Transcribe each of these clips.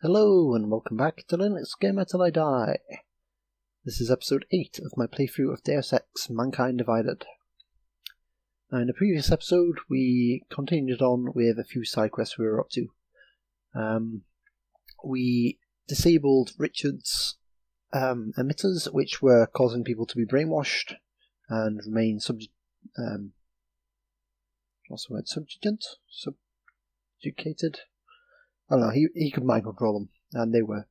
Hello and welcome back to Linux Gamer Till I Die. This is episode 8 of my playthrough of Deus Ex Mankind Divided. Now in the previous episode we continued on with a few side quests we were up to. We disabled Richard's emitters, which were causing people to be brainwashed and remain subjugated? I don't know, he could mind control them, and they were,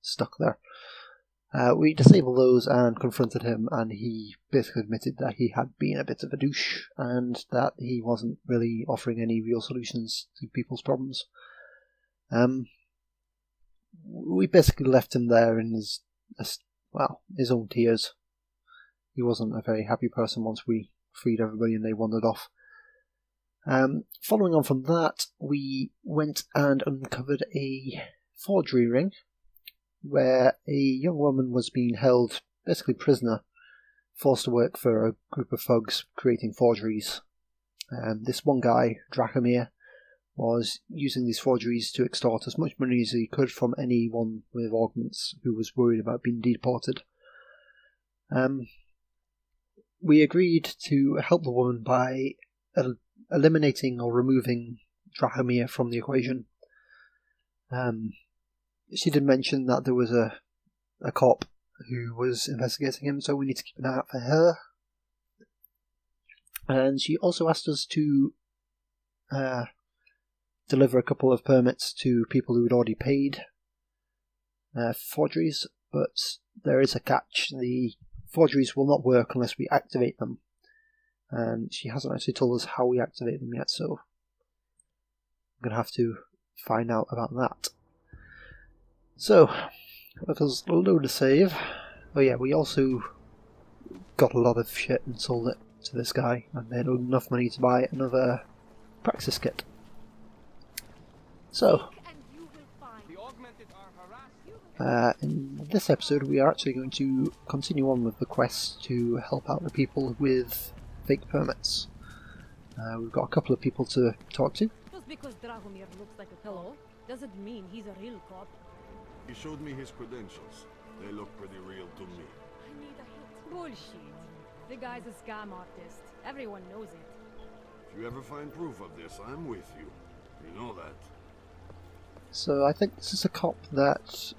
stuck there. We disabled those and confronted him, and he basically admitted that he had been a bit of a douche, and that he wasn't really offering any real solutions to people's problems. We basically left him there in his own tears. He wasn't a very happy person once we freed everybody and they wandered off. Following on from that, we went and uncovered a forgery ring where a young woman was being held basically prisoner, forced to work for a group of thugs creating forgeries. This one guy, Dracomir, was using these forgeries to extort as much money as he could from anyone with augments who was worried about being deported. We agreed to help the woman by eliminating or removing Dracomir from the equation. She did mention that there was a cop who was investigating him, so we need to keep an eye out for her. And she also asked us to deliver a couple of permits to people who had already paid forgeries, but there is a catch. The forgeries will not work unless we activate them. And she hasn't actually told us how we activate them yet, so I'm going to have to find out about that. So, let us load a save. Oh yeah, we also got a lot of shit and sold it to this guy, and made enough money to buy another praxis kit. So, in this episode we are actually going to continue on with the quest to help out the people with fake permits. We've got a couple of people to talk to. Just because Dragomir looks like a hello doesn't mean he's a real cop. He showed me his credentials. They look pretty real to me. I need a hit. Bullshit. The guy's a scam artist. Everyone knows it. If you ever find proof of this, I'm with you. You know that. So I think this is a cop that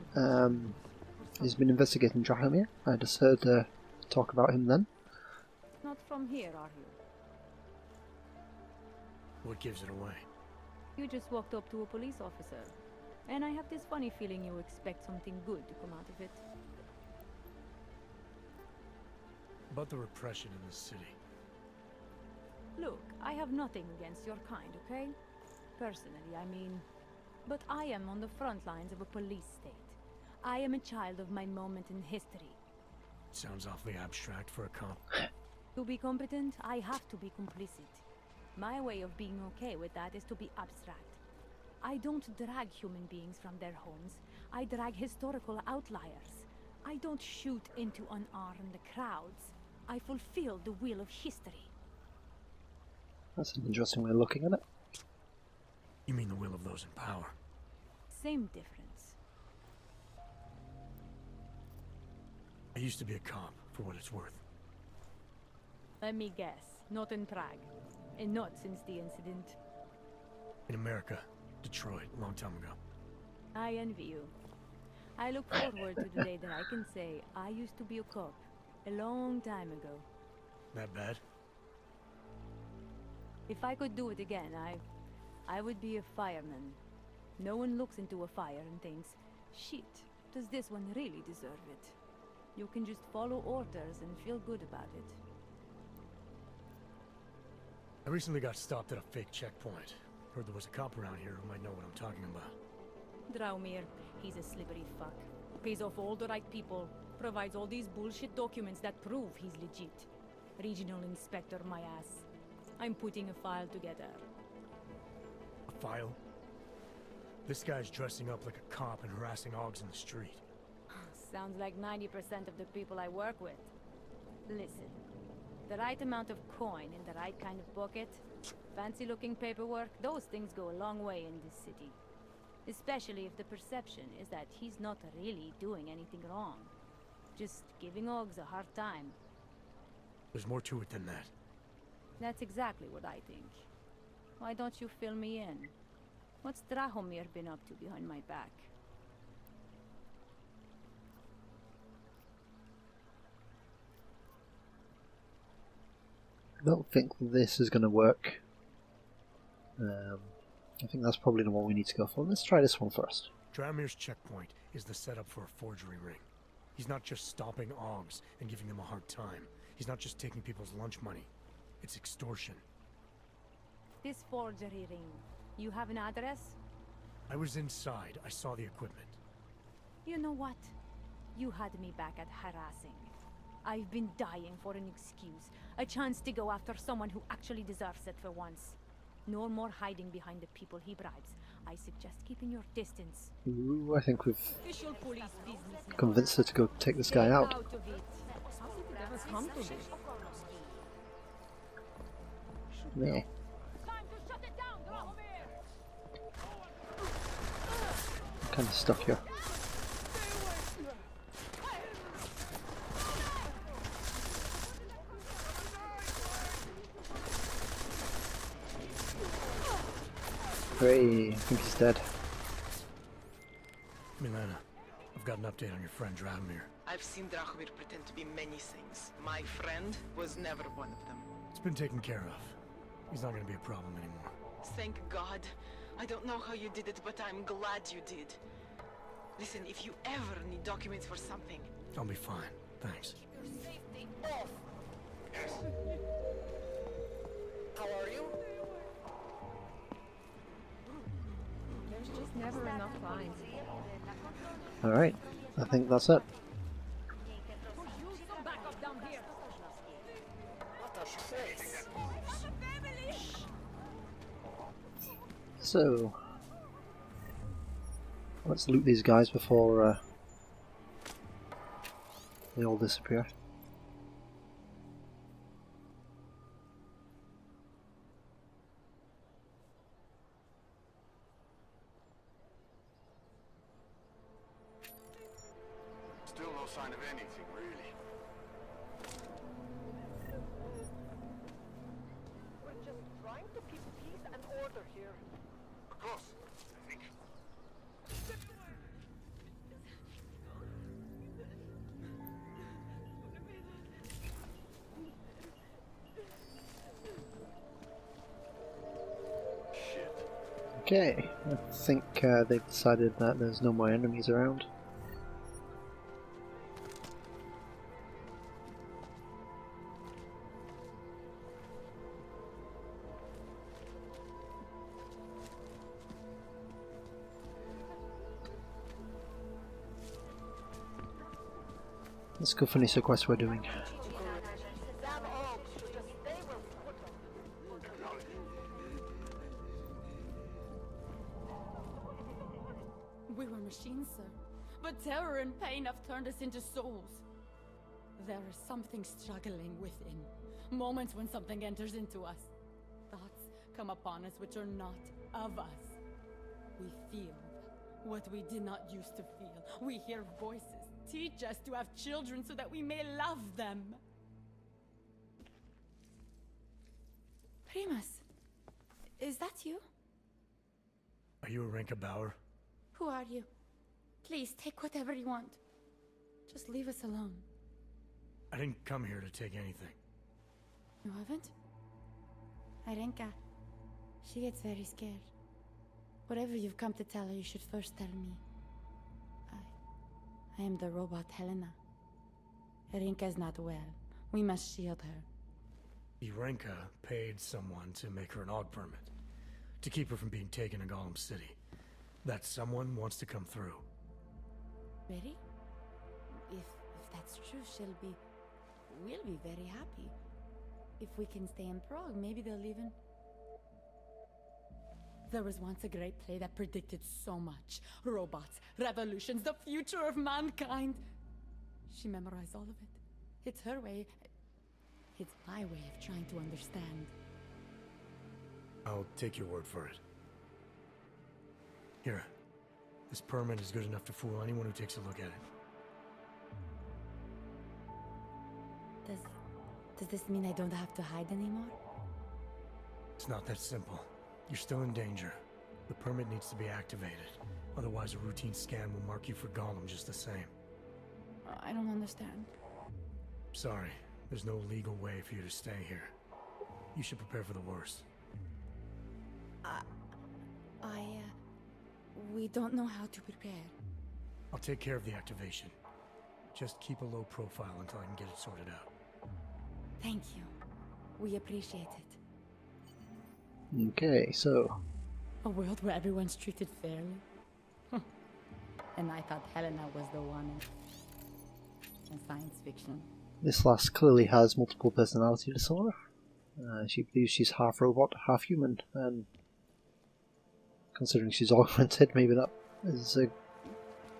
has been investigating Dracomir. I just heard talk about him then. Not from here, are you? What gives it away? You just walked up to a police officer. And I have this funny feeling you expect something good to come out of it. About the repression in this city. Look, I have nothing against your kind, okay? Personally, I mean. But I am on the front lines of a police state. I am a child of my moment in history. Sounds awfully abstract for a cop. To be competent, I have to be complicit. My way of being okay with that is to be abstract. I don't drag human beings from their homes. I drag historical outliers. I don't shoot into unarmed crowds. I fulfill the will of history. That's an interesting way of looking at it. You mean the will of those in power? Same difference. I used to be a cop, for what it's worth. Let me guess, not in Prague. And not since the incident. In America, Detroit, a long time ago. I envy you. I look forward to the day that I can say I used to be a cop a long time ago. That bad? If I could do it again, I would be a fireman. No one looks into a fire and thinks, shit, does this one really deserve it? You can just follow orders and feel good about it. I recently got stopped at a fake checkpoint. Heard there was a cop around here who might know what I'm talking about. Dragomir, he's a slippery fuck. Pays off all the right people. Provides all these bullshit documents that prove he's legit. Regional inspector, my ass. I'm putting a file together. A file? This guy's dressing up like a cop and harassing hogs in the street. Sounds like 90% of the people I work with. Listen. The right amount of coin in the right kind of pocket, fancy-looking paperwork, those things go a long way in this city. Especially if the perception is that he's not really doing anything wrong. Just giving Oggs a hard time. There's more to it than that. That's exactly what I think. Why don't you fill me in? What's Drahomir been up to behind my back? I don't think this is going to work. I think that's probably the one we need to go for. Let's try this one first. Drahomir's checkpoint is the setup for a forgery ring. He's not just stopping Oggs and giving them a hard time. He's not just taking people's lunch money. It's extortion. This forgery ring. You have an address? I was inside. I saw the equipment. You know what? You had me back at harassing. I've been dying for an excuse. A chance to go after someone who actually deserves it for once. No more hiding behind the people he bribes. I suggest keeping your distance. Ooh, I think we've Official police business now. convinced her to go take this guy out. Of it. How did it ever come to this? Yeah. Time to shut it down, Drahomir! Kind of stuck here. Hooray, I think he's dead. Milena, I've got an update on your friend Drahomir. I've seen Drahomir pretend to be many things. My friend was never one of them. It's been taken care of. He's not going to be a problem anymore. Thank God. I don't know how you did it, but I'm glad you did. Listen, if you ever need documents for something... I'll be fine. Thanks. Your safety off! Yes. How are you? There's just never enough time. Alright, I think that's it. Back up down here. What a place! So, let's loot these guys before they all disappear. Still no sign of anything, really. We're just trying to keep peace and order here. Of course, I think. Shit. Okay, I think they've decided that there's no more enemies around. Let's go finish the quest we're doing. Damn Oggs should just stay where we put them. We were machines, sir. But terror and pain have turned us into souls. There is something struggling within. Moments when something enters into us. Thoughts come upon us which are not of us. We feel what we did not used to feel. We hear voices. Teach us to have children so that we may love them. Primus, is that you? Are you Arenka Bauer? Who are you? Please, take whatever you want. Just leave us alone. I didn't come here to take anything. You haven't? Arenka, she gets very scared. Whatever you've come to tell her, you should first tell me. I am the robot Helena. Arenka is not well. We must shield her. Arenka paid someone to make her an AUG permit. To keep her from being taken to Golem City. That someone wants to come through. Ready? If that's true, we'll be very happy. If we can stay in Prague, maybe they'll even... There was once a great play that predicted so much. Robots, revolutions, the future of mankind. She memorized all of it. It's her way. It's my way of trying to understand. I'll take your word for it. Here, This permit is good enough to fool anyone who takes a look at it. Does this mean I don't have to hide anymore? It's not that simple. You're still in danger. The permit needs to be activated. Otherwise, a routine scan will mark you for Gollum just the same. I don't understand. Sorry, there's no legal way for you to stay here. You should prepare for the worst. We don't know how to prepare. I'll take care of the activation. Just keep a low profile until I can get it sorted out. Thank you. We appreciate it. Okay, so A world where everyone's treated fairly? And I thought Helena was the one in science fiction. this lass clearly has multiple personality disorder. She believes she's half robot, half human, and considering she's augmented, maybe that is a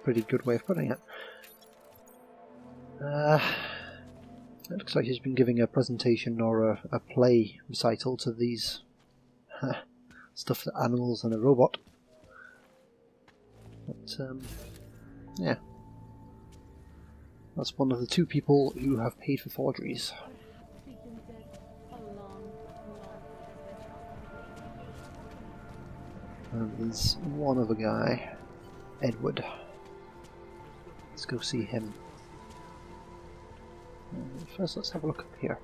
pretty good way of putting it. It looks like she's been giving a presentation or a play recital to these stuffed animals and a robot. But, yeah. That's one of the two people who have paid for forgeries. And there's one other guy, Edward. Let's go see him. First, let's have a look up here.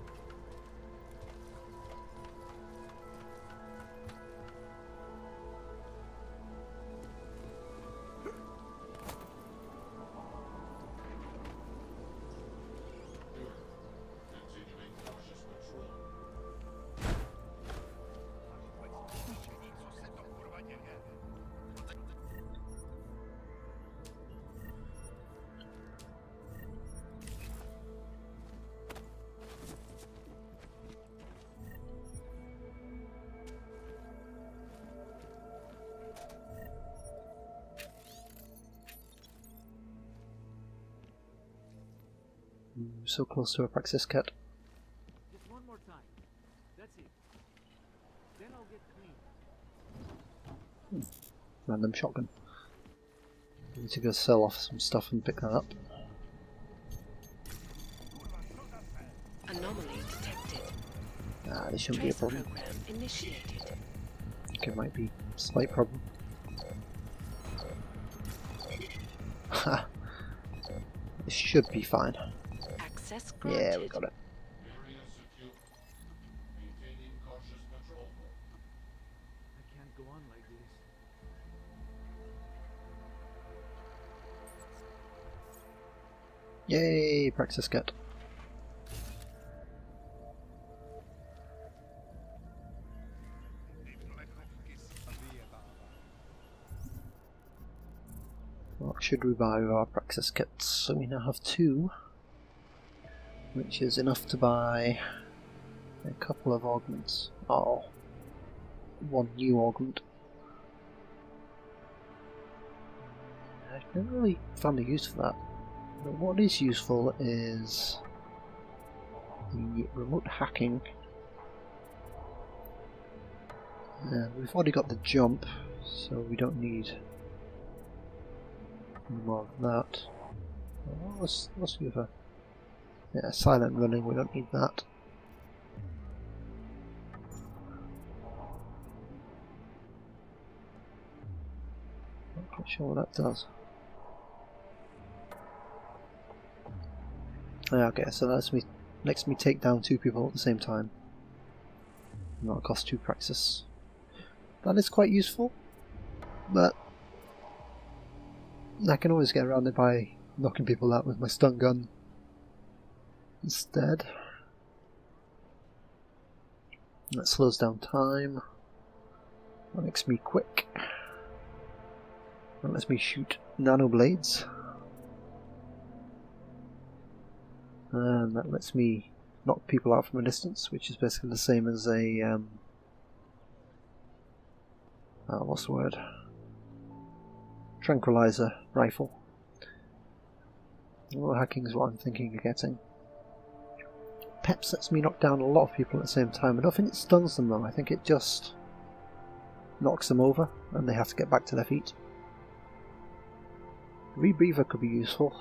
So close to a praxis kit. Just one more time. That's it. Then I'll get clean. Random shotgun. I need to go sell off some stuff and pick that up. Anomaly detected. This shouldn't be a problem. Program initiated. Okay, might be a slight problem. Ha! This should be fine. Access granted. Yeah, we got it. I can't go on like this. Yay, praxis kit. What should we buy with our praxis kits? So we now have 2, which is enough to buy a couple of augments. Oh, 1 new augment. I've never really found a use for that. But what is useful is the remote hacking. And we've already got the jump, so we don't need more of that. What's the other? Yeah, silent running, we don't need that. Not quite sure what that does. Okay, so that lets me take down 2 people at the same time. And that'll cost 2 praxis. That is quite useful, but I can always get around it by knocking people out with my stun gun instead. That slows down time. That makes me quick. That lets me shoot nano blades. And that lets me knock people out from a distance, which is basically the same as a what's the word? Tranquilizer rifle. Remote hacking is what I'm thinking of getting. Peps lets me knock down a lot of people at the same time. I don't think it stuns them though, I think it just knocks them over and they have to get back to their feet. Rebreather could be useful.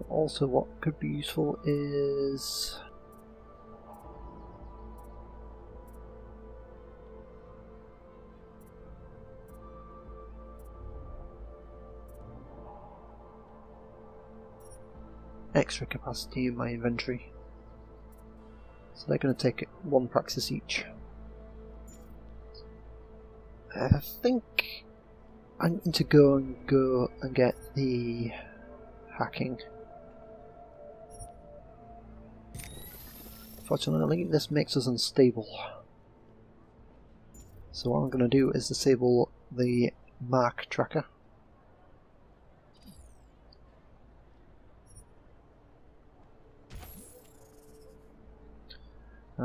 Also, what could be useful is extra capacity in my inventory. So they're going to take 1 praxis each. I think I'm going to go and get the hacking. Fortunately, this makes us unstable. So what I'm going to do is disable the mark tracker.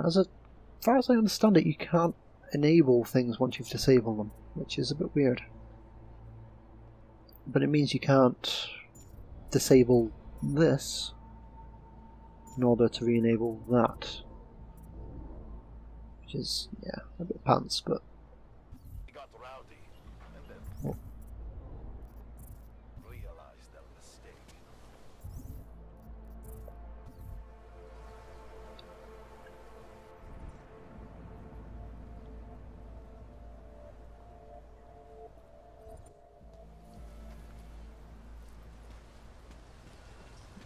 As far as I understand it, you can't enable things once you've disabled them, which is a bit weird. But it means you can't disable this in order to re-enable that. Which is, yeah, a bit pants, but... Got rowdy, and then realized their mistake.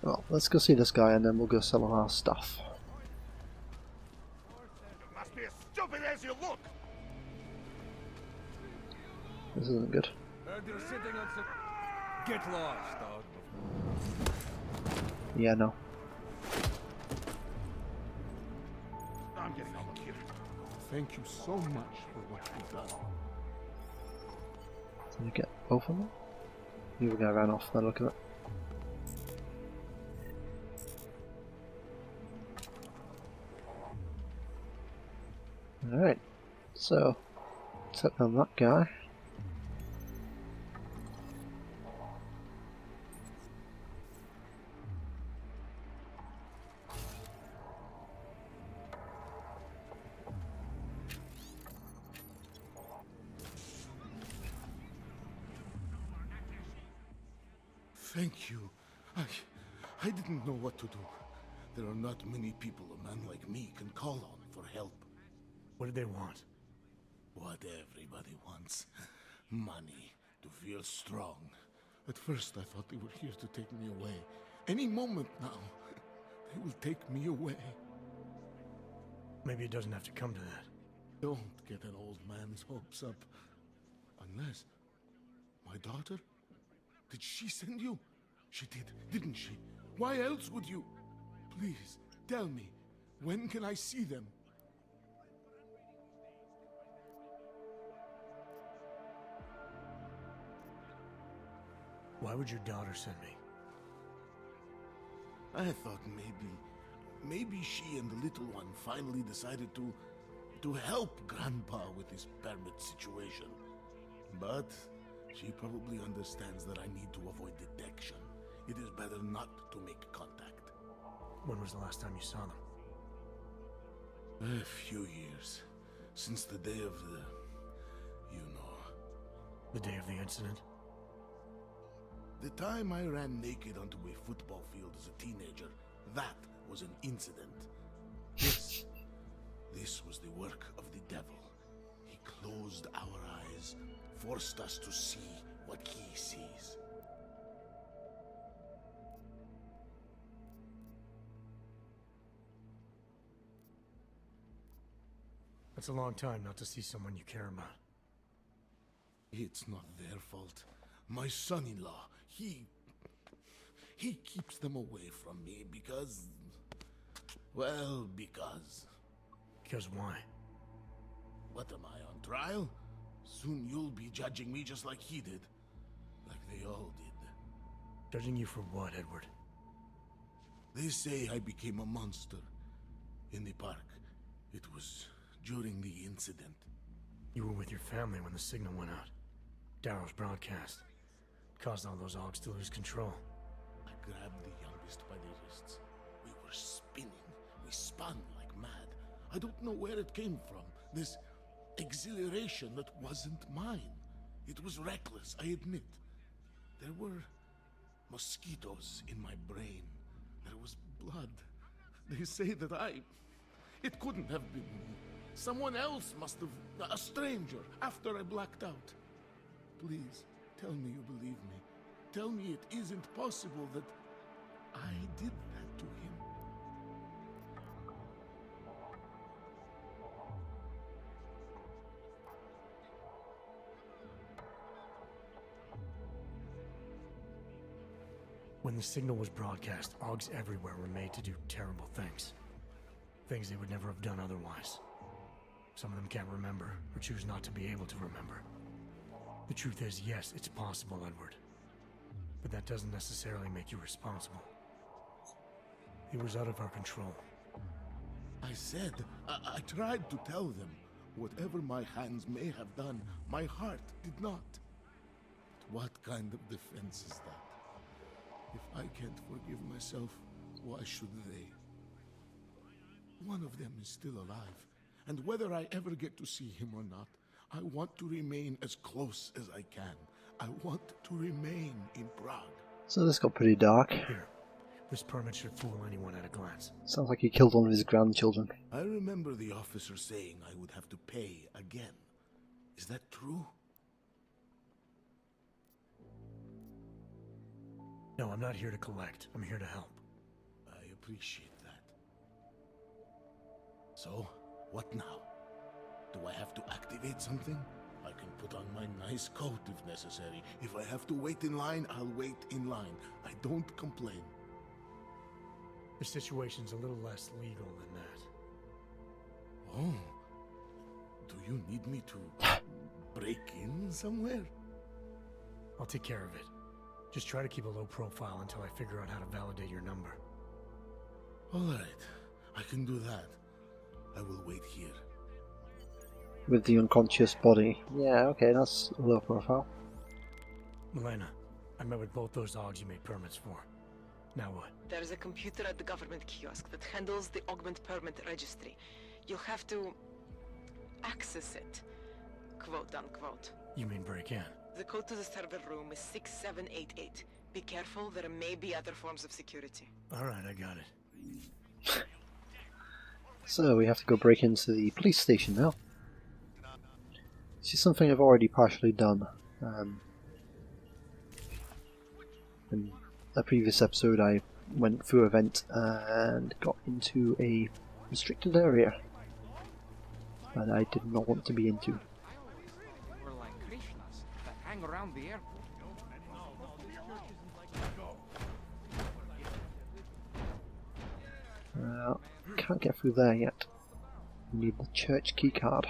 Well, let's go see this guy and then we'll go sell him our stuff. You must be as stupid as you look. This isn't good. Heard you're sitting on some... Get lost, dog. Yeah, no. I'm getting out of here. Thank you so much for what you've done. Did you get both of them? The other guy ran off by the look of it. Alright, so set down that guy. Thank you. I didn't know what to do. There are not many people a man like me can call on for help. What did they want? What everybody wants. Money. To feel strong. At first I thought they were here to take me away. Any moment now, they will take me away. Maybe it doesn't have to come to that. Don't get an old man's hopes up. Unless... My daughter? Did she send you? She did, didn't she? Why else would you? Please, tell me. When can I see them? Why would your daughter send me? I thought maybe she and the little one finally decided to help Grandpa with his permit situation. But she probably understands that I need to avoid detection. It is better not to make contact. When was the last time you saw them? A few years. Since the day of the... you know. The day of the incident? The time I ran naked onto a football field as a teenager, that was an incident. This was the work of the devil. He closed our eyes, forced us to see what he sees. That's a long time not to see someone you care about. It's not their fault. My son-in-law, he keeps them away from me because... well, because... Because why? What am I, on trial? Soon you'll be judging me just like he did. Like they all did. Judging you for what, Edward? They say I became a monster. In the park. It was during the incident. You were with your family when the signal went out. Darrow's broadcast. Caused all those Augs to lose control. I grabbed the youngest by the wrists. We were spinning. We spun like mad. I don't know where it came from. This exhilaration that wasn't mine. It was reckless, I admit. There were mosquitoes in my brain. There was blood. They say that it couldn't have been me. Someone else must have, a stranger, after I blacked out. Please, tell me you believe me. Tell me it isn't possible that I did that to him. When the signal was broadcast, Augs everywhere were made to do terrible things. Things they would never have done otherwise. Some of them can't remember, or choose not to be able to remember. The truth is, yes, it's possible, Edward. But that doesn't necessarily make you responsible. It was out of our control. I said, I tried to tell them. Whatever my hands may have done, my heart did not. But what kind of defense is that? If I can't forgive myself, why should they? One of them is still alive, and whether I ever get to see him or not, I want to remain as close as I can. I want to remain in Prague. So this got pretty dark. Here, this permit should fool anyone at a glance. Sounds like he killed one of his grandchildren. I remember the officer saying I would have to pay again. Is that true? No, I'm not here to collect. I'm here to help. I appreciate that. So, what now? Do I have to activate something? I can put on my nice coat if necessary. If I have to wait in line, I'll wait in line. I don't complain. The situation's a little less legal than that. Oh. Do you need me to break in somewhere? I'll take care of it. Just try to keep a low profile until I figure out how to validate your number. All right. I can do that. I will wait here. With the unconscious body. Yeah, okay, that's a low profile. Milena, I met with both those Augs you made permits for. Now what? There's a computer at the government kiosk that handles the augment permit registry. You'll have to access it, quote unquote. You mean break in? The code to the server room is 6788. Be careful, there may be other forms of security. Alright, I got it. So we have to go break into the police station now. This is something I've already partially done. In a previous episode I went through a vent and got into a restricted area that I did not want to be into. We're like Krishnas that hang around the airport. Can't get through there yet. We need the church key card.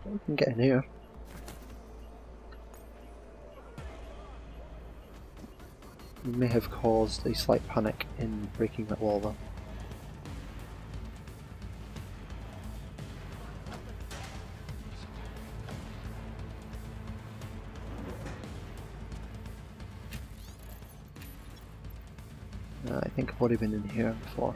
We can get in here. We may have caused a slight panic in breaking that wall though. I think I've already been in here before.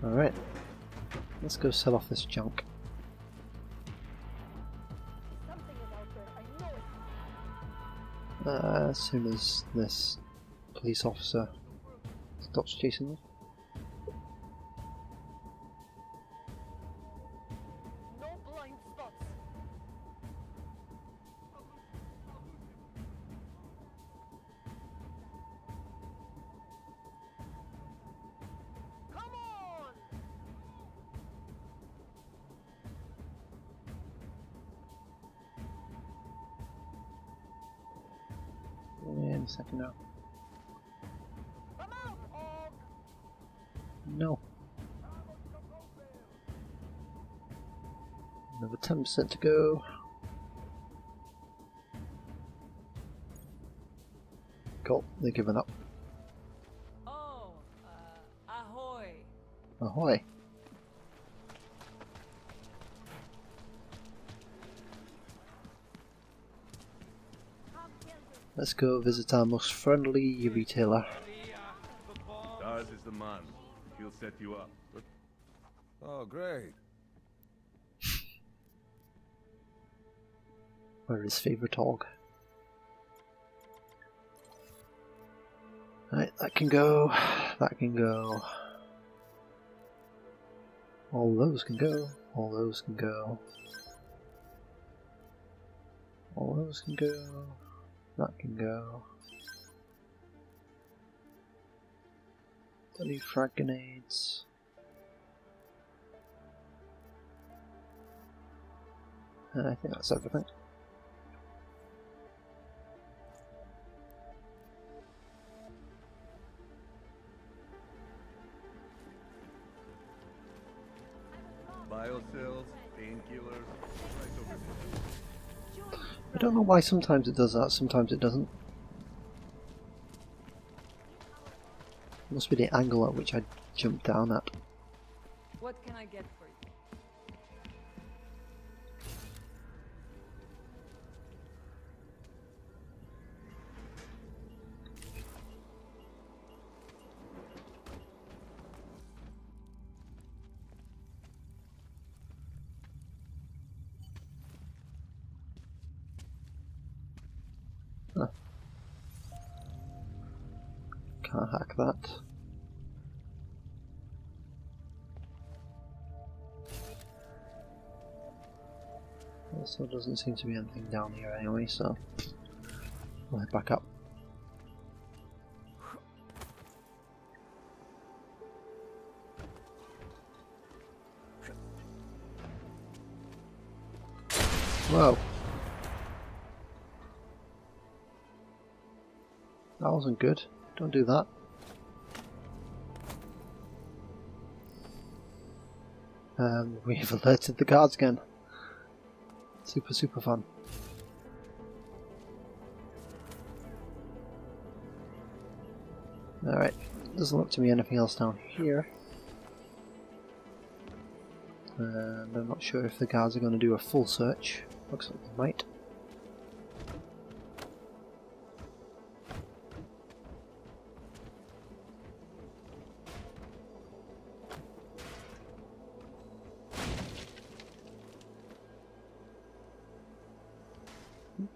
Alright, let's go sell off this junk. Something is out there. I know it. As soon as this police officer stops chasing them. No blind spots. Come on! any second now. No. Another 10% to go. Cool, they're giving up. Oh, ahoy. Ahoy. Let's go visit our most friendly retailer. Daz is the man. He'll set you up. Oh, great. Where is favourite hog? Right, that can go. That can go. All those can go. All those can go. All those can go. That can go. 30 frag grenades. I think that's everything. Biocells, painkillers, right over there. I don't know why sometimes it does that, sometimes it doesn't. It must be the angle at which I jumped down at. What can I get for you? Huh. Can't hack that. Also doesn't seem to be anything down here anyway, so we'll head back up. Whoa. That wasn't good. Don't do that. We've alerted the guards again. Super fun. Alright, doesn't look to me anything else down here. And I'm not sure if the guards are going to do a full search. Looks like they might.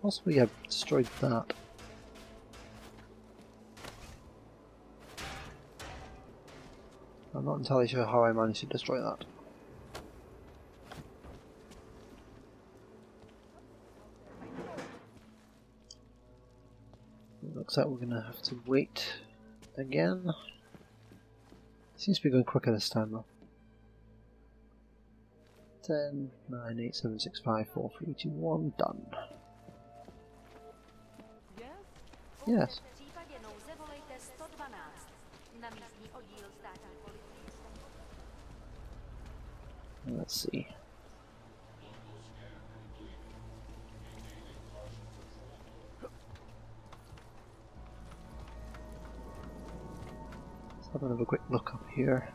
Possibly I've destroyed that. I'm not entirely sure how I managed to destroy that. It looks like we're going to have to wait again. Seems to be going quicker this time though. 10, 9, 8, 7, 6, 5, 4, 3, 2, 1, done. Yes. Let's see. Let's have another quick look up here.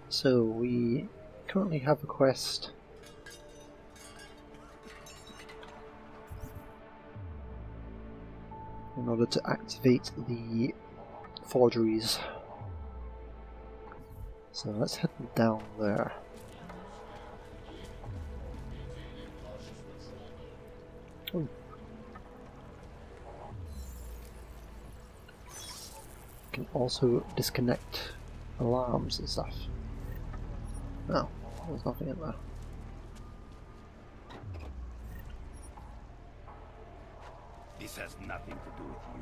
So we currently have a quest in order to activate the forgeries. So let's head down there. can also disconnect alarms and stuff. Oh, there's nothing in there. This has nothing to do with you.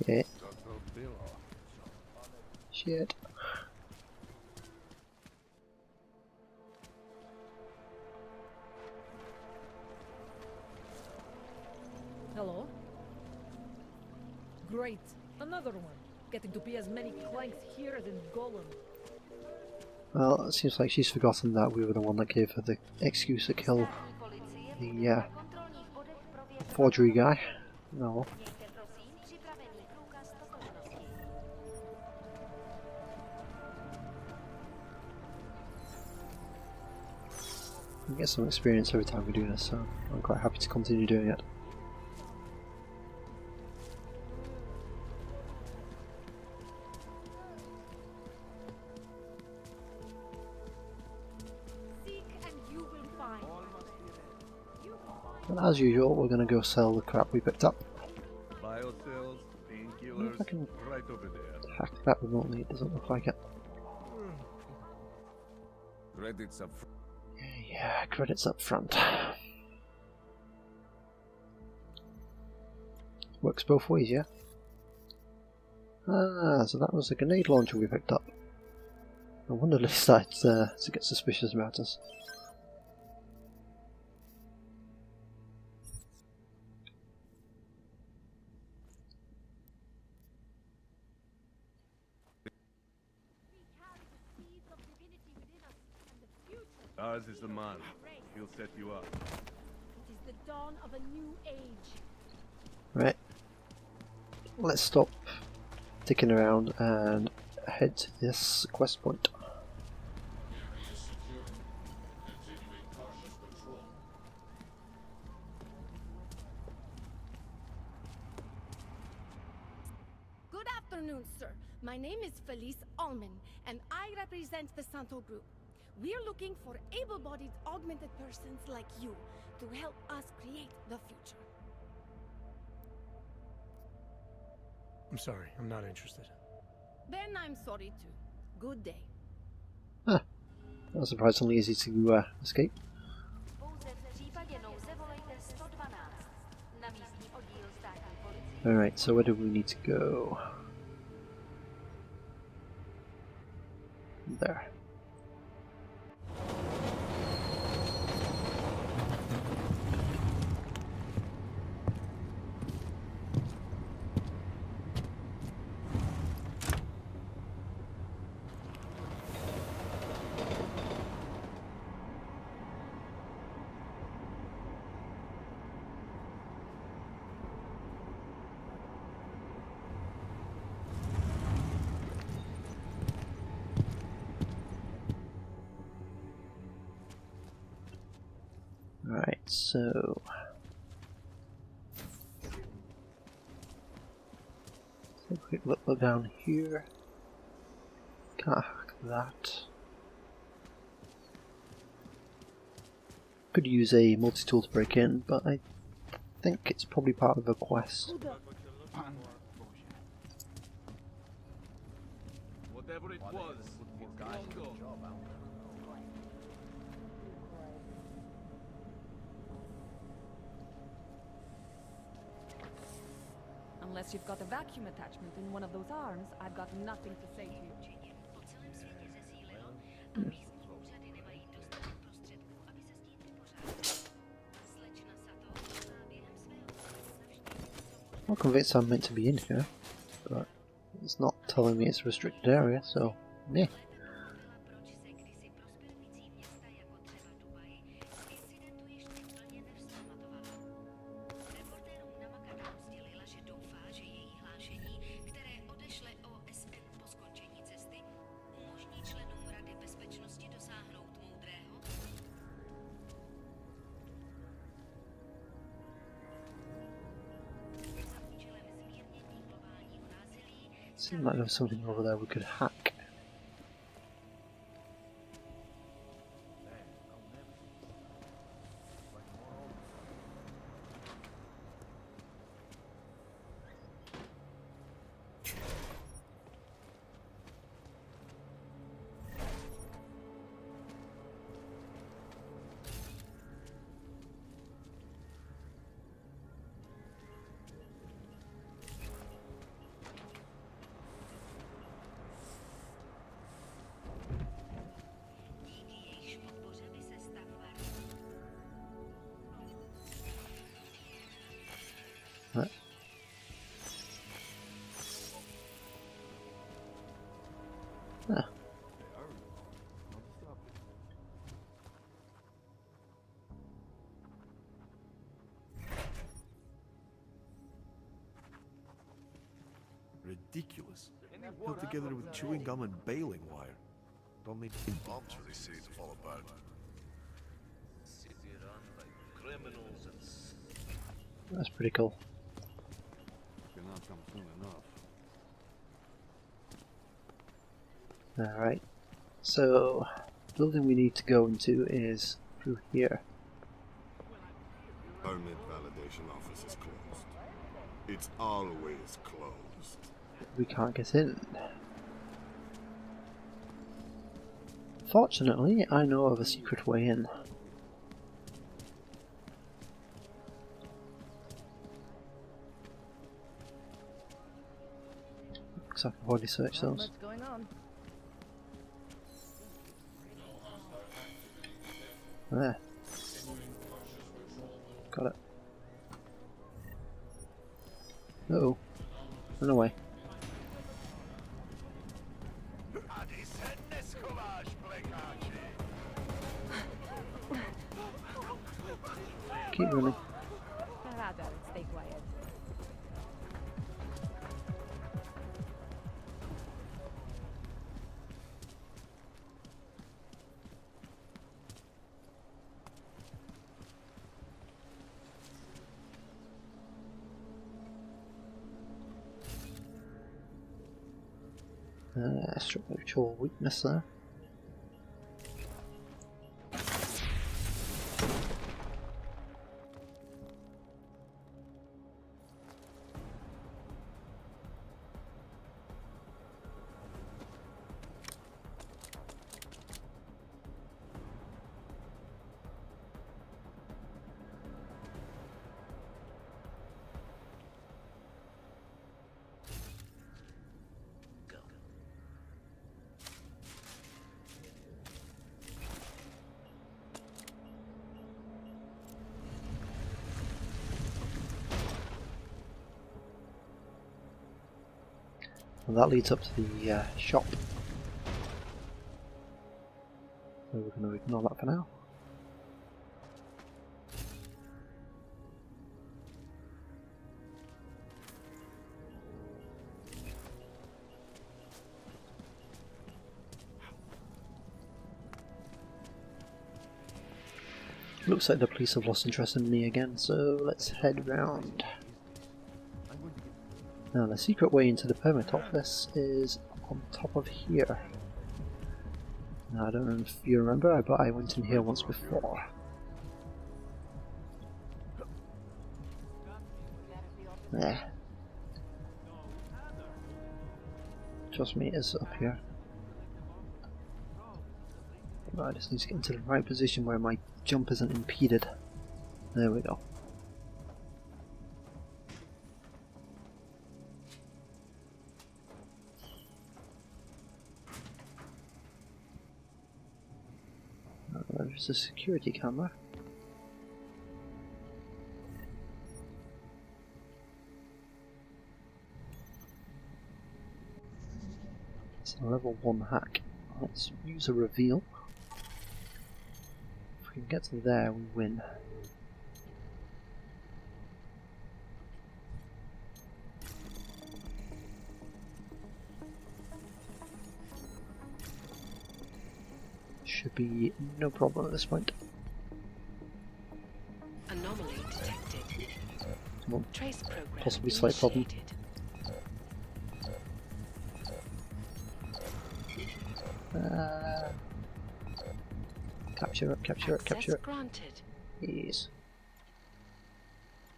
Yeah. Shit. Hello? Great. Another one. Getting to be as many clanks here as in Golem. Well, it seems like she's forgotten that we were the one that gave her the excuse to kill the forgery guy. No. We get some experience every time we do this, so I'm quite happy to continue doing it. And as usual, we're going to go sell the crap we picked up. Biocells, painkillers, I can right over there. hack that remotely, it doesn't look like it. Credits up. Yeah, credits up front. Works both ways, yeah? Ah, so that was a grenade launcher we picked up. No wonder they started to get suspicious about us. Ours is the man. He'll set you up. It is the dawn of a new age. Right. Let's stop dicking around and head to this quest point. Good afternoon, sir. My name is Felice Allman, and I represent the Santo Group. We're looking for able-bodied augmented persons like you to help us create the future. I'm sorry, I'm not interested. Then I'm sorry too. Good day. That was surprisingly easy to escape. Alright, so where do we need to go? There. Alright, so take a quick look down here. Can't hack that. Could use a multi-tool to break in, but I think it's probably part of a quest. Whatever it was, it's long gone. Unless you've got a vacuum attachment in one of those arms, I've got nothing to say to you. I'm convinced I'm meant to be in here, but it's not telling me it's a restricted area, so yeah. Seemed like there was something over there we could hack. Ridiculous. Held together with chewing gum and baling wire. Don't need bombs for these cities to fall apart. City run by criminals and... That's pretty cool. Cannot come soon enough. Alright, so the building we need to go into is through here. Permit validation office is closed. It's always closed. We can't get in. Fortunately, I know of a secret way in. Looks like I've already searched those. What's going on? There. Got it. Uh-oh. Run away. Keep running. Rather, stay quiet. Structural weakness there. And that leads up to the shop. So we're going to ignore that for now. Looks like the police have lost interest in me again, so let's head round. Now the secret way into the permit office is on top of here. Now I don't know if you remember, but I went in here once before. There. Trust me, it's up here. But I just need to get into the right position where my jump isn't impeded. There we go. There's a security camera. It's a level 1 hack. Let's use a reveal. If we can get to there, we win. Should be no problem at this point. Anomaly detected. Well, Trace program possibly slight problem. initiated. Capture it, capture it, capture it. Granted. Yes.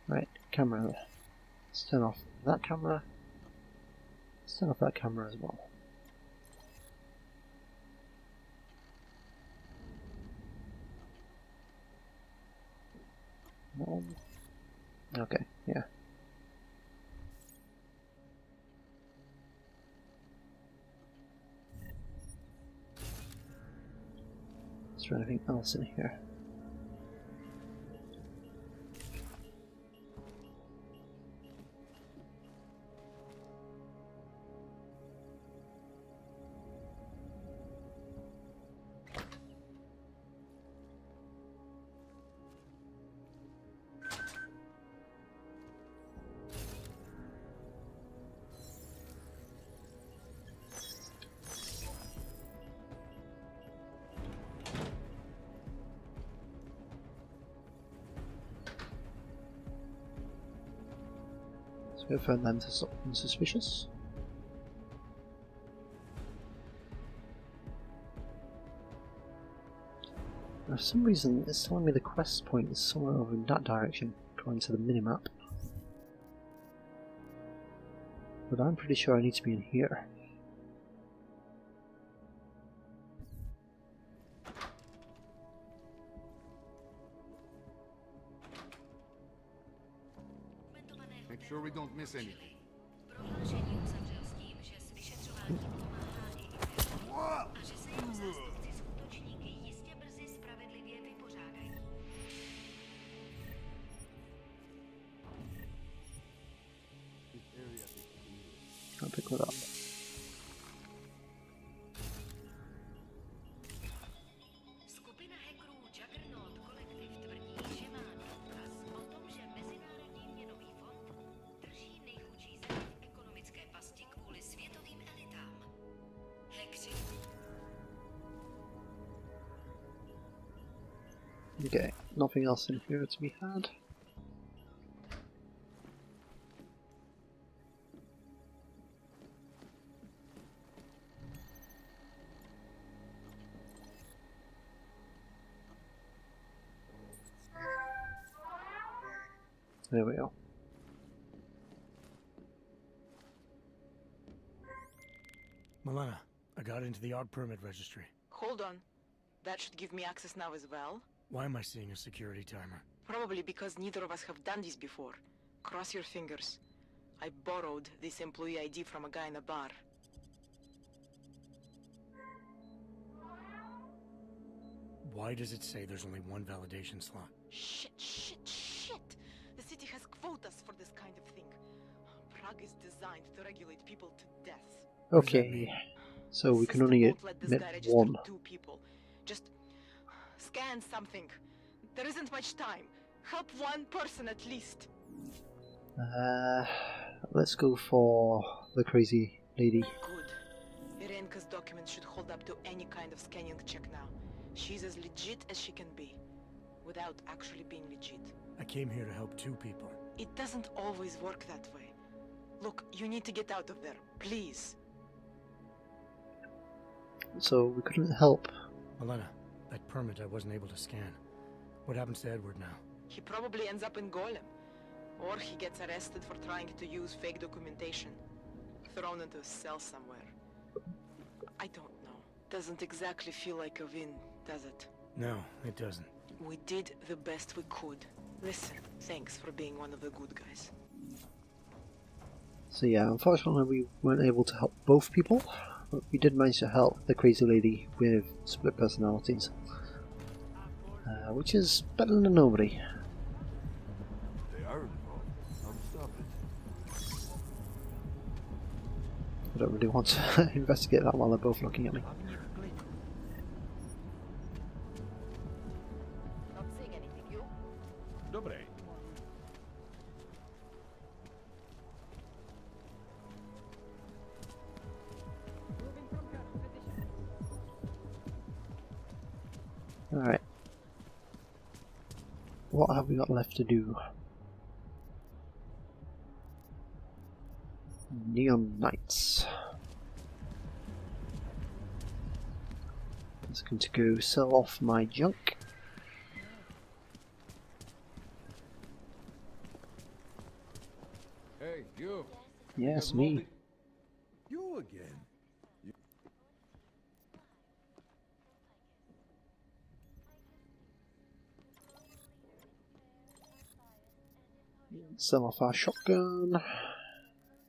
Right, camera. Let's turn off that camera. Let's turn off that camera as well. Okay, yeah. Is there anything else in here? So if I find them to something suspicious. For some reason it's telling me the quest point is somewhere over in that direction, according to the minimap. But I'm pretty sure I need to be in here. Make sure we don't miss anything. I'll pick that up. Okay, nothing else in here to be had. There we go. Milena, I got into the AUG permit registry. Hold on. That should give me access now as well. Why am I seeing a security timer? Probably because neither of us have done this before. Cross your fingers. I borrowed this employee ID from a guy in a bar. Why does it say there's only one validation slot? Shit. The city has quotas for this kind of thing. Prague is designed to regulate people to death. Okay, so we can only admit one. 2 people. Just scan something. There isn't much time. Help one person at least. Let's go for the crazy lady. Good. Irenka's documents should hold up to any kind of scanning check now. She's as legit as she can be, without actually being legit. I came here to help 2 people. It doesn't always work that way. Look, you need to get out of there, please. So we couldn't help. Milena, that permit I wasn't able to scan. What happens to Edward now? He probably ends up in Golem. Or he gets arrested for trying to use fake documentation. Thrown into a cell somewhere. I don't know. Doesn't exactly feel like a win, does it? No, it doesn't. We did the best we could. Listen, thanks for being one of the good guys. So yeah, unfortunately we weren't able to help both people, but we did manage to help the crazy lady with split personalities. Which is better than nobody. They are involved. I'm stopping. I don't really want to investigate that while they're both looking at me. Not seeing anything, you? Dobre. Alright. What have we got left to do? Neon Knights. Just going to go sell off my junk. Hey, you. Yes, me. You again. Sell off our shotgun.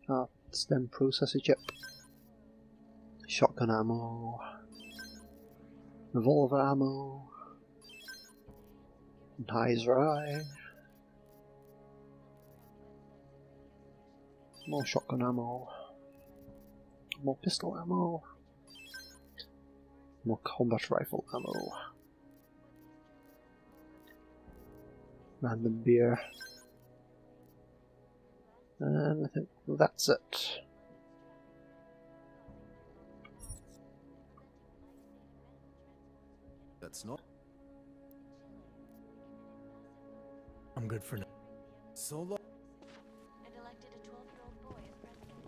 Our stem processor chip. Shotgun ammo. Revolver ammo. Nice ride. More shotgun ammo. More pistol ammo. More combat rifle ammo. Random beer. And I think that's it. That's not. I'm good for now. So long. And elected a 12-year-old boy as president.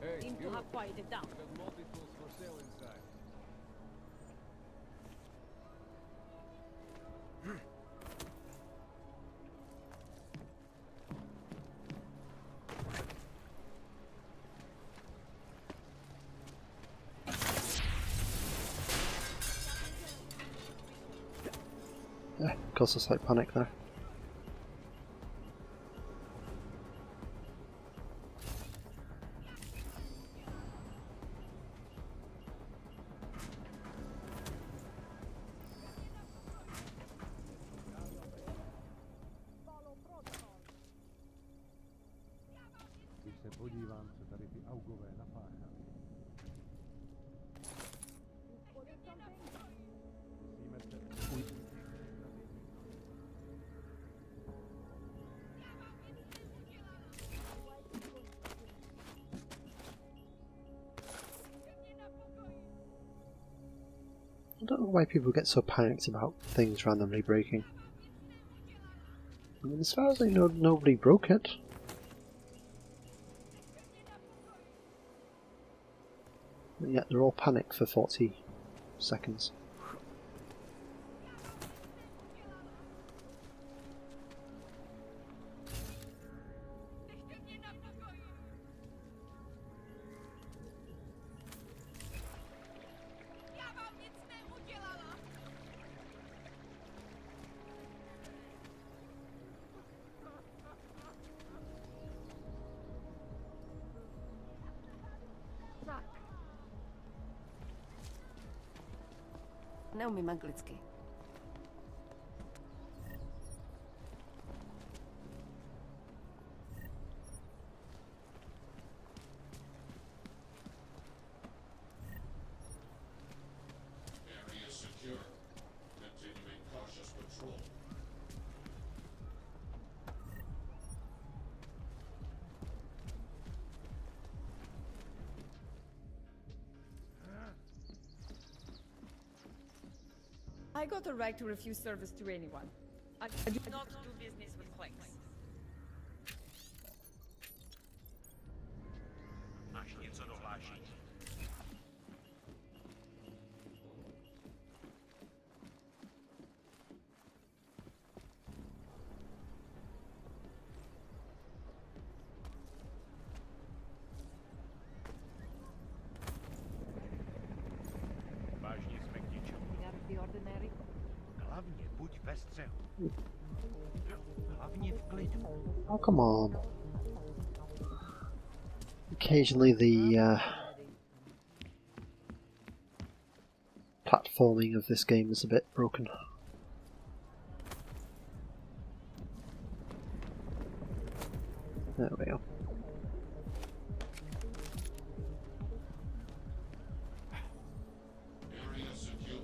Hey, Seem to have quieted down. There's multi-tools for sale inside. Caused a slight panic there. Když se podívám, co tady ty augové napáchali. Musíme se ujít. I don't know why people get so panicked about things randomly breaking. I mean, as far as I know, nobody broke it. And yet they're all panicked for 40 seconds. Neumím anglicky. Area secure. Continuing cautious patrol. I got a right to refuse service to anyone. I do not do business with clanks. Máš něco dohlášení? Vážně jsme k ničemu. Hlavně buď ve střehu. Hlavně v klidu. Oh, come on. Occasionally the platforming of this game is a bit broken. There we go. Area secure.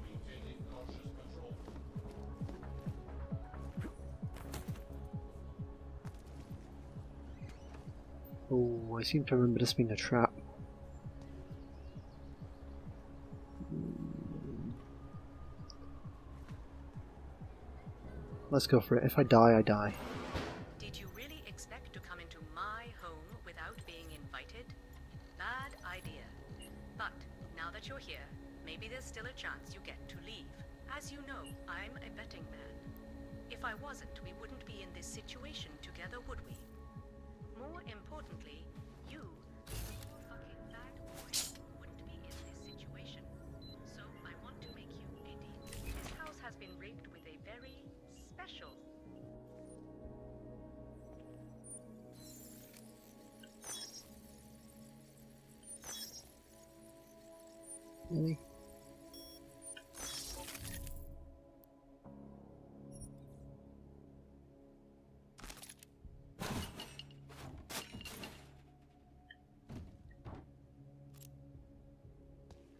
Maintaining cautious patrol. Oh, I seem to remember this being a trap. let's go for it. If I die, I die. Did you really expect to come into my home without being invited? Bad idea. But now that you're here, maybe there's still a chance you get to leave. As you know, I'm a betting man. If I wasn't, we wouldn't be in this situation together, would we? More importantly, you, fucking bad boy, wouldn't be in this situation. So I want to make you a deal. This house has been rigged with a very special. Really?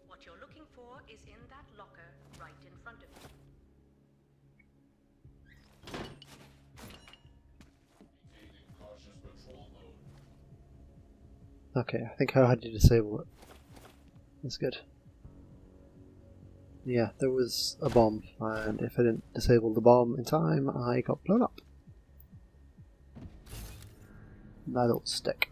What you're looking for is in that locker right in front of you. Maintaining cautious patrol mode. Okay, I think I had to disable it. That's good. Yeah, there was a bomb, and if I didn't disable the bomb in time, I got blown up. That'll stick.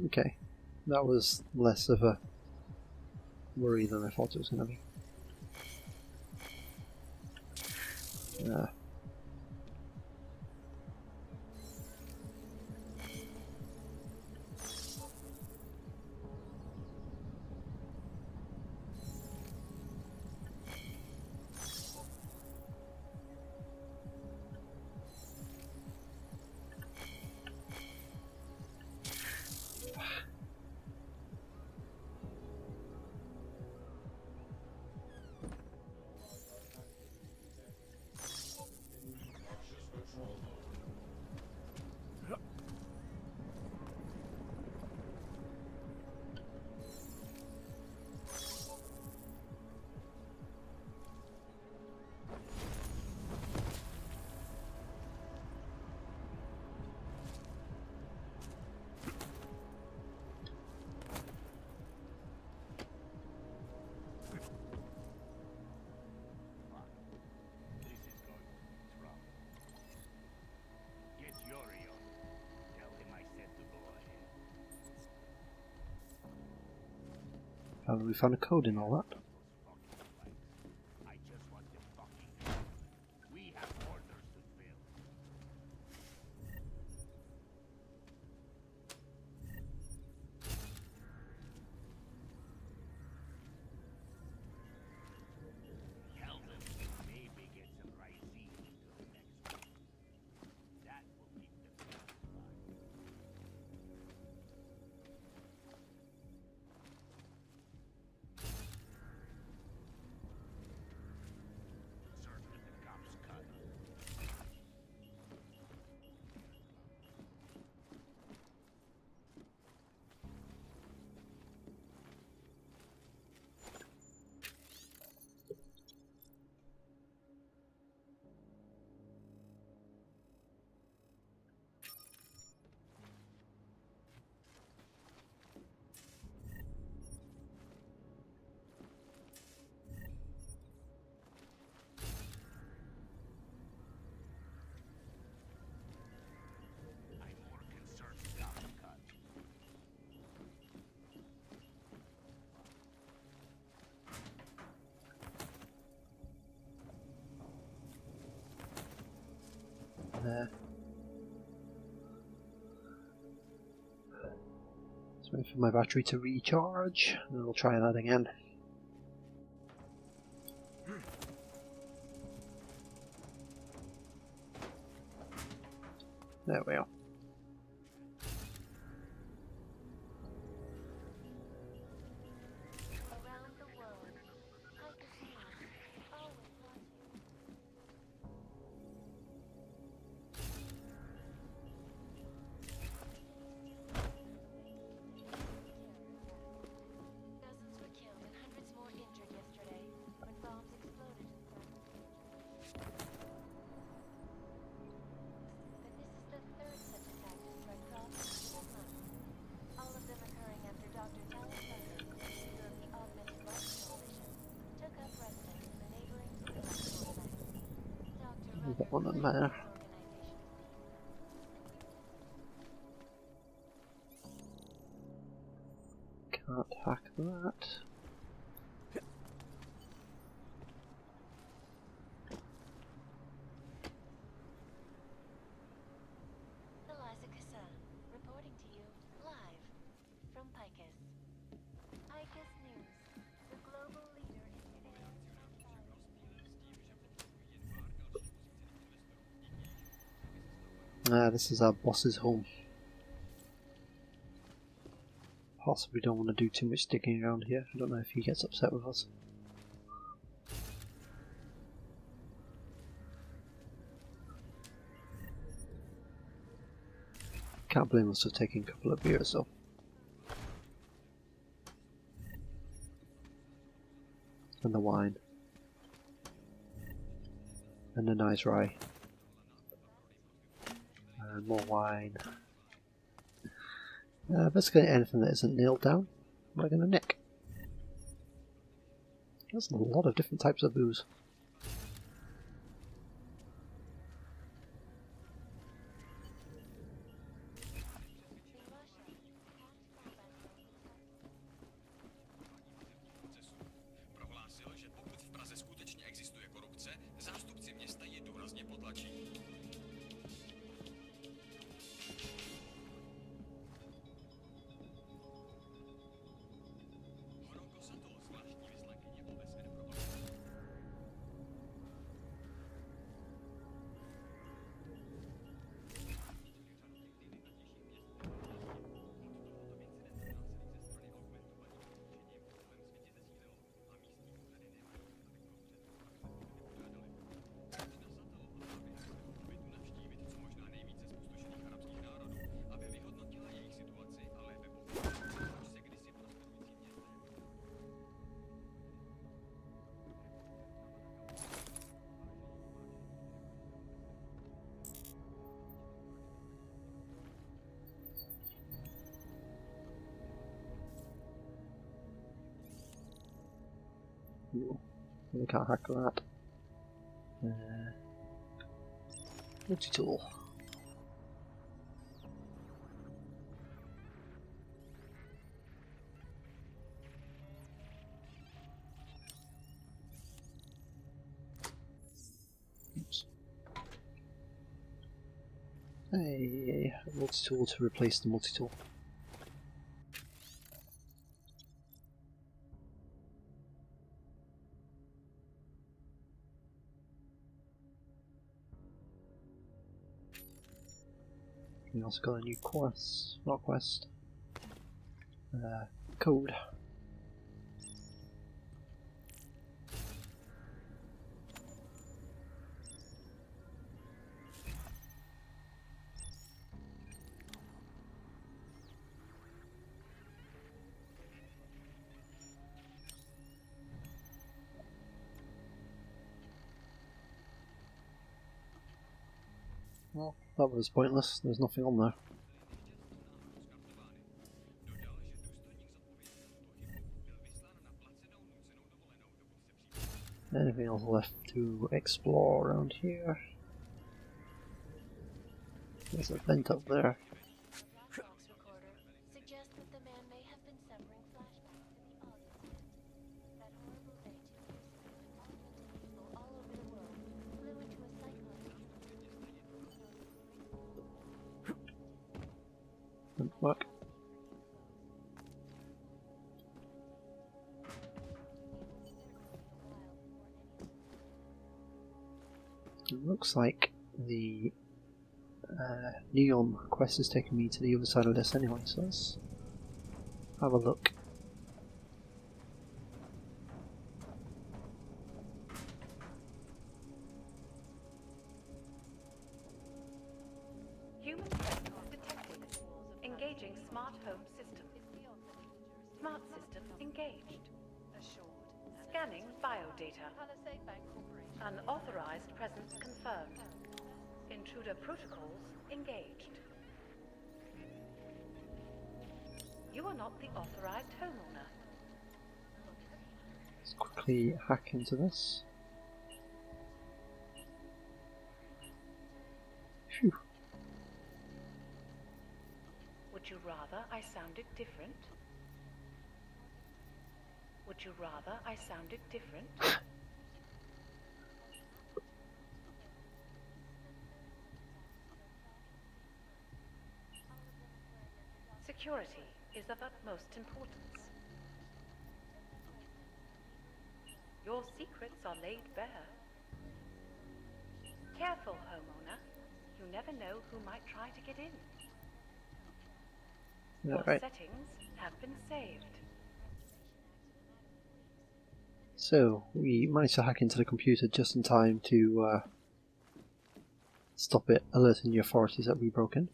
Okay, that was less of a worry than I thought it was going to be. Cautious patrol mode. This is going to be trouble. Get Yuri on. Tell him I said to go ahead. We found a code in all that. I just want the fucking gun. We have orders to fill. Tell them maybe get some Rising until the next one. That will keep them alive. Search with the cops cut. I'm more concerned with cops cut. There. Let's wait for my battery to recharge, and then we'll try that again. There we are. Around the world, on them there. Can't hack that. Reporting to you live from Picus. Picus News, the global leader in Ah, this is our boss's home. Possibly don't want to do too much digging around here. I don't know if he gets upset with us. Can't blame us for taking a couple of beers though. And the wine. And a nice rye. And more wine. Basically anything that isn't nailed down, we're going to nick. There's a lot of different types of booze. Prohlásil, že pokud v Praze skutečně existuje korupce, zástupci města ji důrazně potlačí. We can't hack that. Multi-tool. Oops. Hey, a multi-tool to replace the multi-tool. We also got a new quest, not quest, code. Well, that was pointless. There's nothing on there. Anything else left to explore around here? There's a vent up there. suggests that the man may have been severing flashbacks to the August hit. That horrible day 2 years ago, augmented people all over the world flew into a cyclone. Didn't work. It looks like the neon quest is taking me to the other side of this anyway, so let's have a look. Human presence detected. Engaging smart home system. Smart system engaged. Scanning biodata. Unauthorized presence confirmed. Intruder protocols engaged. You are not the authorized homeowner. Let's quickly hack into this. Would you rather I sounded different? Would you rather I sounded different? Security is of utmost importance. Your secrets are laid bare. Careful, homeowner. You never know who might try to get in. Your settings have been saved. So, we managed to hack into the computer just in time to stop it alerting the authorities that we broke in.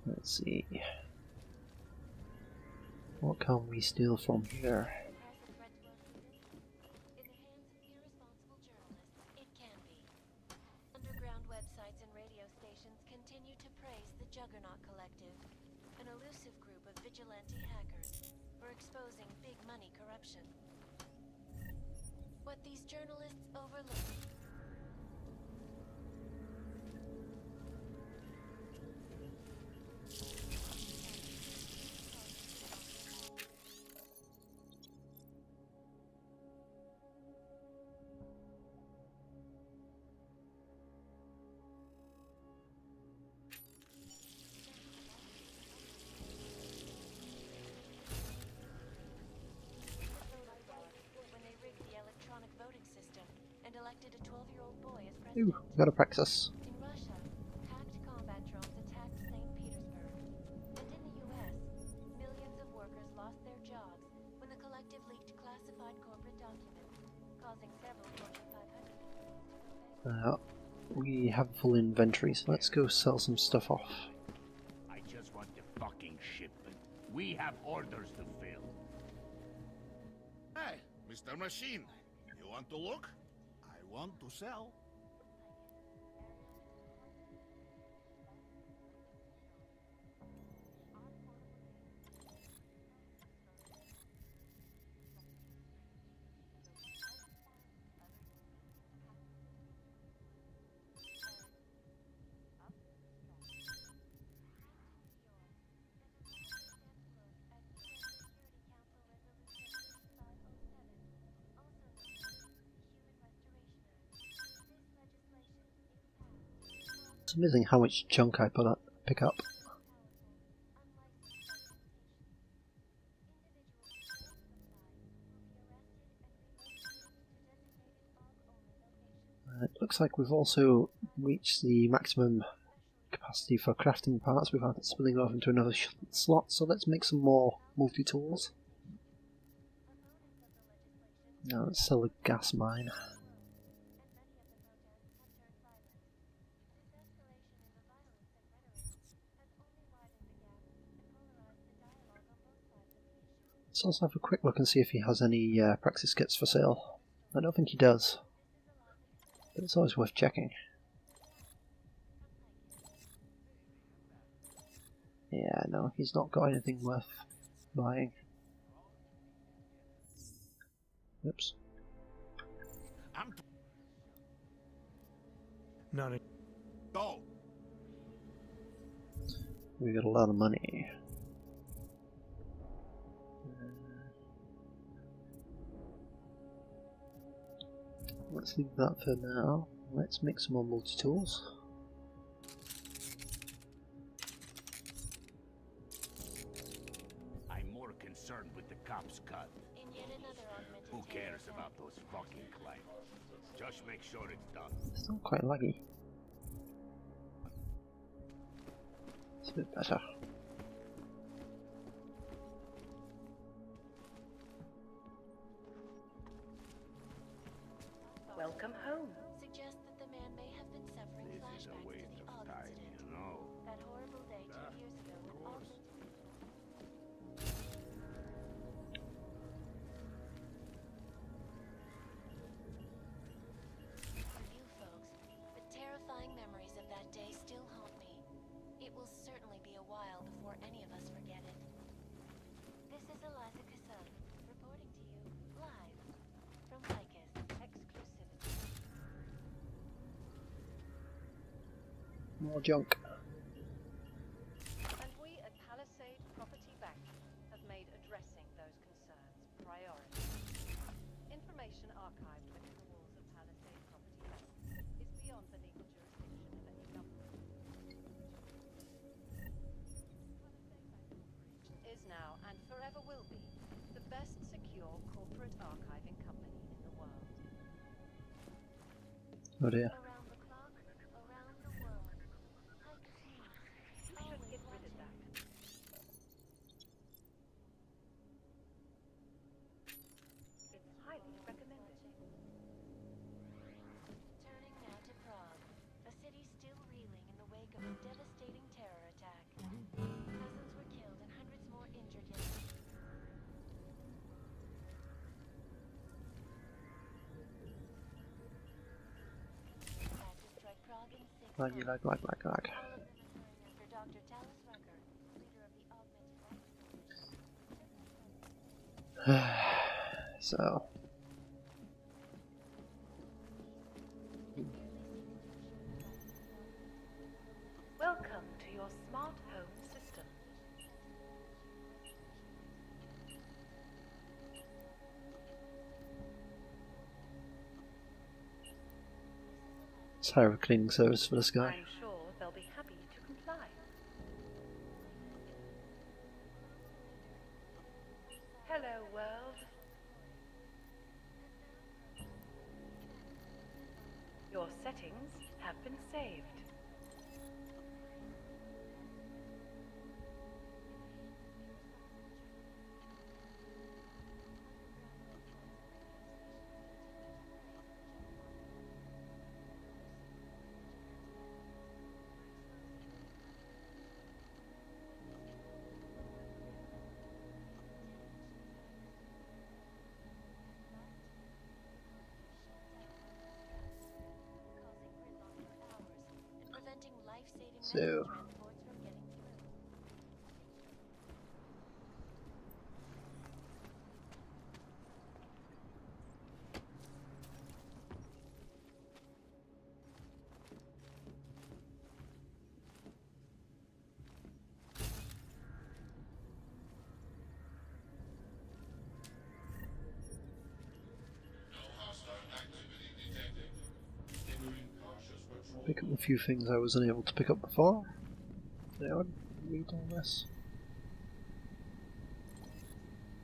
Let's see. What can we steal from here? Underground websites and radio stations continue to praise the Juggernaut Collective, an elusive group of vigilante hackers for exposing big money corruption. What these journalists overlook. Elected a 12-year-old boy as president. Ooh, gotta practice. In Russia, hacked combat drones attacked St. Petersburg. And in the US, millions of workers lost their jobs when the collective leaked classified corporate documents, causing several Fortune 500. We have full inventory, so let's go sell some stuff off. I just want the fucking shipment. We have orders to fill. Hey, Mr. Machine, you want to look? I want to sell. It's amazing how much junk I pick up. It looks like we've also reached the maximum capacity for crafting parts without it spilling over into another slot, so let's make some more multi-tools. Now let's sell a gas mine. Let's also have a quick look and see if he has any praxis kits for sale. I don't think he does, but it's always worth checking. Yeah, no, he's not got anything worth buying. Oops. Not a... Go. We got a lot of money. Let's leave that for now. Let's make some more multi-tools. I'm more concerned with the cops' cut. Who cares about those fucking clients? Just make sure it's done. It's still quite laggy. It's a bit better. Welcome home. Suggest that the man may have been suffering flashbacks to the Og incident. You know. That horrible day 2 years ago when Og... For you folks, the terrifying memories of that day still haunt me. It will certainly be a while before any of us forget it. This is Eliza Casson, reporting More junk. And we at Palisade Property Bank have made addressing those concerns priority. Information archived within the walls of Palisade Property Bank is beyond the legal jurisdiction of any government. Is now and forever will be the best secure corporate archiving company in the world. Oh dear. Around the clock, around the world. Like a sneeze. Should get rid of that. It's highly recommended. Turning now to Prague, a city still reeling in the wake of a devastating terror attack. Dozens were killed and hundreds more injured yesterday. Had to strike Prague in 6 Like you like. All of them occurring after Dr. Talos Rucker, leader of the augmented So. Welcome to your smart home system. Let's hire a cleaning service for this guy. I'm sure they'll be happy to comply. Hello, world. Your settings have been saved. Preventing life-saving So. medical transports from getting through. No hostile activity detected. Continuing cautious patrol. Pick up a few things I was unable to pick up before. Did I read all this?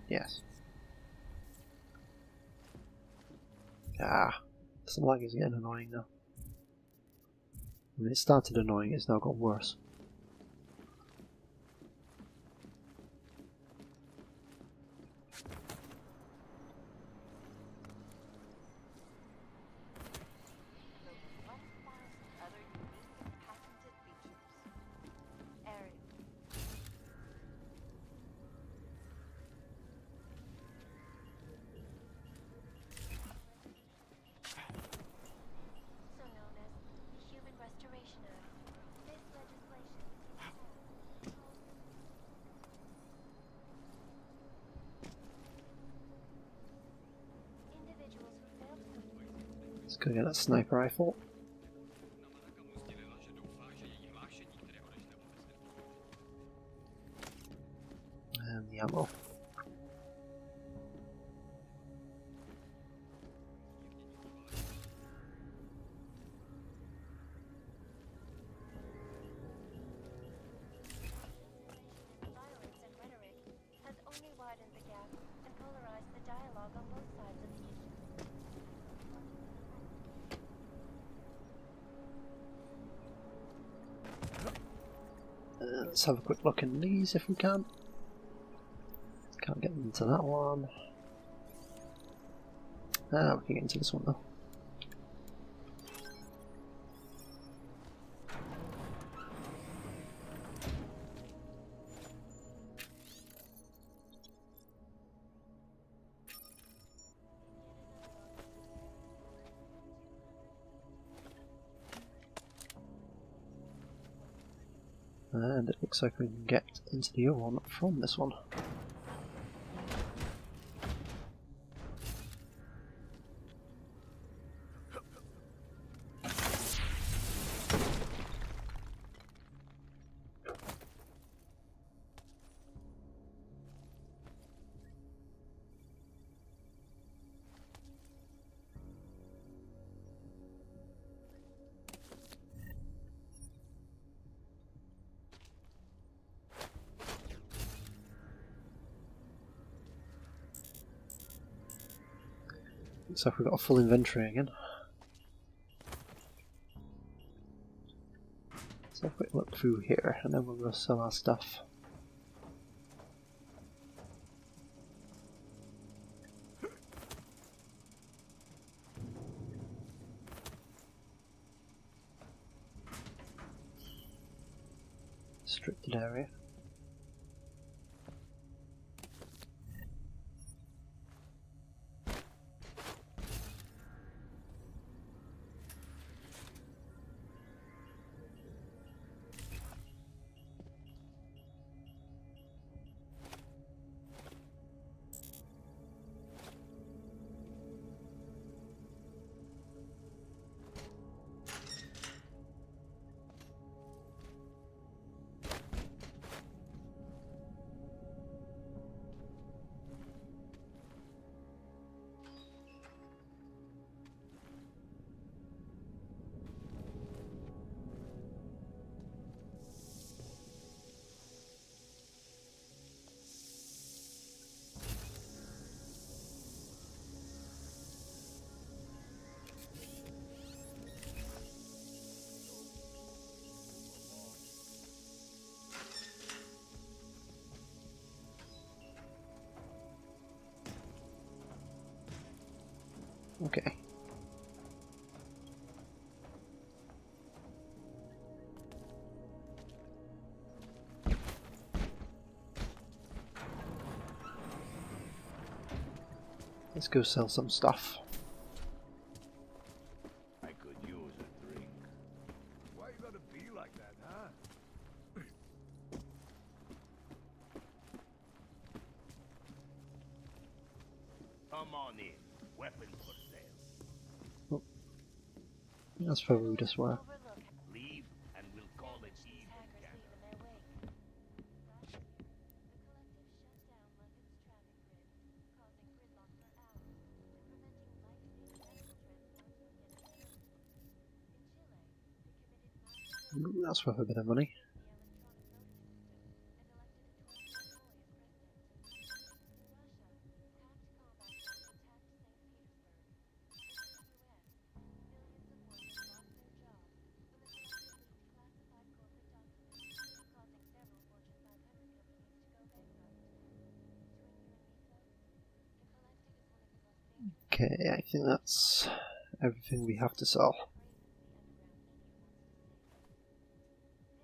Yes. This lag is getting annoying now. I mean, it started annoying, it's now got worse. Other unique and patented features. Area. So known as the Human Restoration Act. This legislation individuals who fail to Let's go get that sniper rifle. And the ammo. violence and rhetoric has only widened the gap and polarized the dialogue on both sides of the issue. Let's have a quick look in these if we can. Can't get into that one. We can get into this one though. And it looks like we can get into the other one from this one. Looks like we've got a full inventory again. Let's have a quick look through here and then we'll go sell our stuff. Restricted area. Okay. Let's go sell some stuff. I could use a drink. Why you gotta be like that, huh? Come on in. Weapons for sale. Oh. That's probably just where. Leave and we'll call it even. Ooh, that's worth a bit of money. Okay, I think that's everything we have to sell.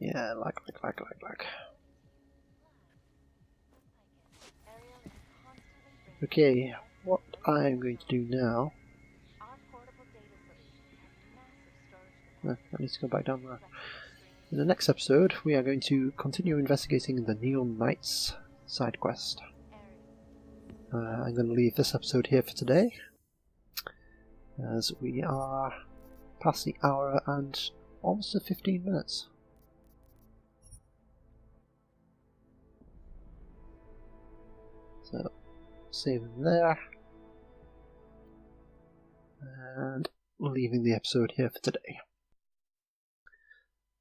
Yeah, like. Okay, what I'm going to do now... I need to go back down there. In the next episode, we are going to continue investigating the Neon Knights side quest. I'm going to leave this episode here for today, as we are past the hour and almost at 15 minutes. So, saving there, and leaving the episode here for today.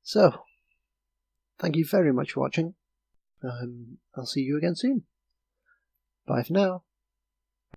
So, thank you very much for watching. I'll see you again soon. Bye for now.